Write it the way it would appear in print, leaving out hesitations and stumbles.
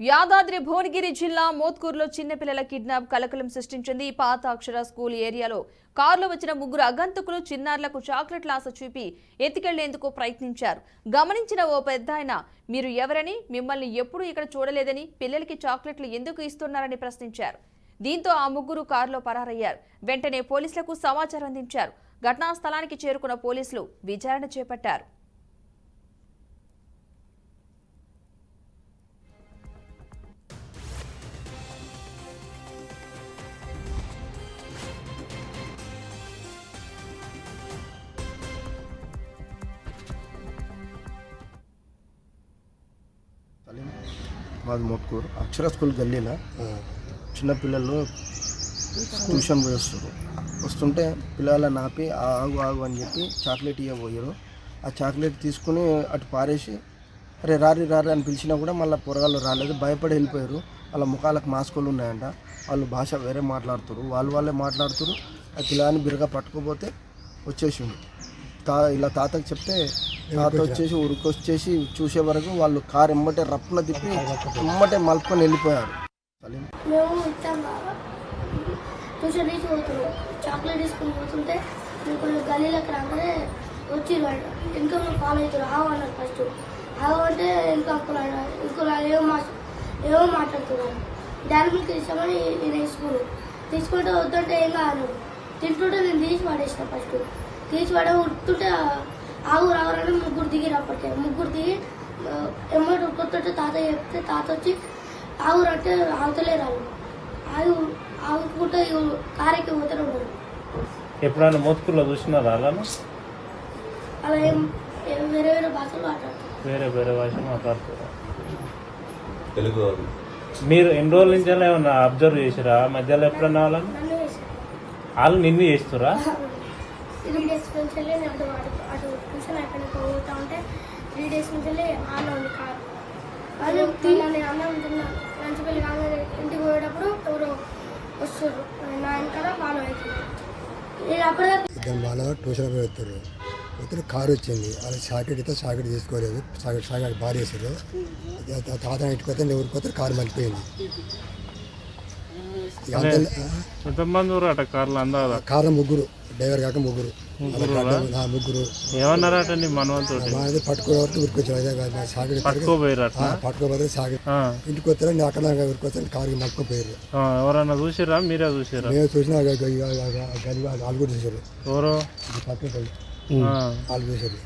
యాదాద్రి భువనగిరి జిల్లా మోత్కూరులో చిన్నపిల్లల కిడ్నాప్ కలకలం సృష్టించింది. పాత అక్షర స్కూల్ ఏరియాలో కారులో వచ్చిన ముగ్గురు అగంతకులు చిన్నారులకు చాక్లెట్ల ఆశ చూపి ఎత్తుకెళ్లేందుకు ప్రయత్నించారు. గమనించిన ఓ పెద్దాయన, మీరు ఎవరని, మిమ్మల్ని ఎప్పుడూ ఇక్కడ చూడలేదని, పిల్లలకి చాక్లెట్లు ఎందుకు ఇస్తున్నారని ప్రశ్నించారు. దీంతో ఆ ముగ్గురు కారులో పరారయ్యారు. వెంటనే పోలీసులకు సమాచారం అందించారు. ఘటనా స్థలానికి చేరుకున్న పోలీసులు విచారణ చేపట్టారు. మాది మోత్కూరు అక్షర స్కూల్ గల్లీలో చిన్నపిల్లలు ట్యూషన్ పోయి వస్తుంటే పిల్లలను ఆపి ఆగు ఆగు అని చెప్పి చాక్లెట్ ఇవ్వబోయారు. ఆ చాక్లెట్ తీసుకుని అటు పారేసి అరే రారి అని పిలిచినా కూడా మళ్ళీ పొరగాళ్ళు రాలేదు, భయపడి వెళ్ళిపోయారు. వాళ్ళ ముఖాలకు మాస్కులు ఉన్నాయంట. వాళ్ళు భాష వేరే మాట్లాడుతారు, వాళ్ళే మాట్లాడుతారు. ఆ పిల్లని బిరగా పట్టుకోపోతే వచ్చేసిండు. ఇలా తాతకు చెప్తే తాత వచ్చేసి ఉరికొచ్చేసి చూసే వరకు వాళ్ళు కారు ఎమ్మటే రప్పున తిప్పి ఎమ్మటే మలుపుకొని వెళ్ళిపోయారు. మేము ట్యూషన్ నుంచి పోతున్నాం, చాక్లెట్ తీసుకుని పోతుంటే మేము కొంచెం గల్లీలోకి రాగానే వచ్చి ఇంకా మేము ఫాలో అవుతారు. ఆవు అన్నారు ఫస్ట్. ఆవు అంటే ఇంకా ఇంకో ఏమో మాట్లాడుతున్నారు. దాని మీద తీసామని నేను తీసుకుంటే వద్దంటే ఏం కాదు. తింటుంటే నేను తీసి పడేసిన. ఫస్ట్ తీసి పడే ఉడుతుంటే ఆవు రావాలని ముగ్గురు దిగి రాపట్టే. ముగ్గురు దిగి ఎమ్మటి ఉడుకుతుంటే తాత చెప్తే తాత వచ్చి ఆవు అంటే ఆవుతలే రావు. ఆవు పూట కారెక్కి పోతూనే ఉంటారు. ఎప్పుడైనా మోత్కూరులో చూసినారా అలా వేరే వేరే భాషలు మాట్లాడతారు. వేరే భాషలు మాట్లాడుతారు. తెలుగు మీరు ఎన్ని రోజుల నుంచి ఏమన్నా అబ్జర్వ్ చేసిరా? మధ్యలో ఎప్పుడన్నా వాళ్ళు నిన్ను చేస్తురా? 3 days నుంచి నేను అటు ట్యూషన్ అయిపోయిన పోతా ఉంటే 3 days నుంచి ఆన్ ఉంది కారు. నేను అన్నం ఉంటున్నా లంచ్ వెళ్ళి కాగానే ఇంటికి పోయేటప్పుడు ఎవరు వస్తారు నా వెనకాల ఫాలో అవుతుంది. నేను అప్పుడే ట్యూషన్ పోతారు. పోతే కారు వచ్చింది. వాళ్ళు సాకెట్ అయితే సాకెట్ తీసుకోలేదు. సాకెట్ బాగా వేసారు. తాత ఇంటికి పోతే ఎవరికి పోతే కారు మళ్ళీపోయింది. ఎంతమంది కారు ముగ్గురు, డ్రైవర్ కాక ముగ్గురు. ముగ్గురు ఏమన్నారట మనవంతోటి? పట్టుకోవరకు ఉరికొచ్చారు. సాకెట్ పట్టుకోపోతే సాకెట్ ఇంటికి వస్తారా నేను అక్కడ ఉరికొచ్చాను. కారు నడుకోపోయారు. ఎవరన్నా చూసిరా? మీరే చూసారా? మేము చూసినా వాళ్ళు కూడా చూసారు. ఎవరు వాళ్ళు చూసారు.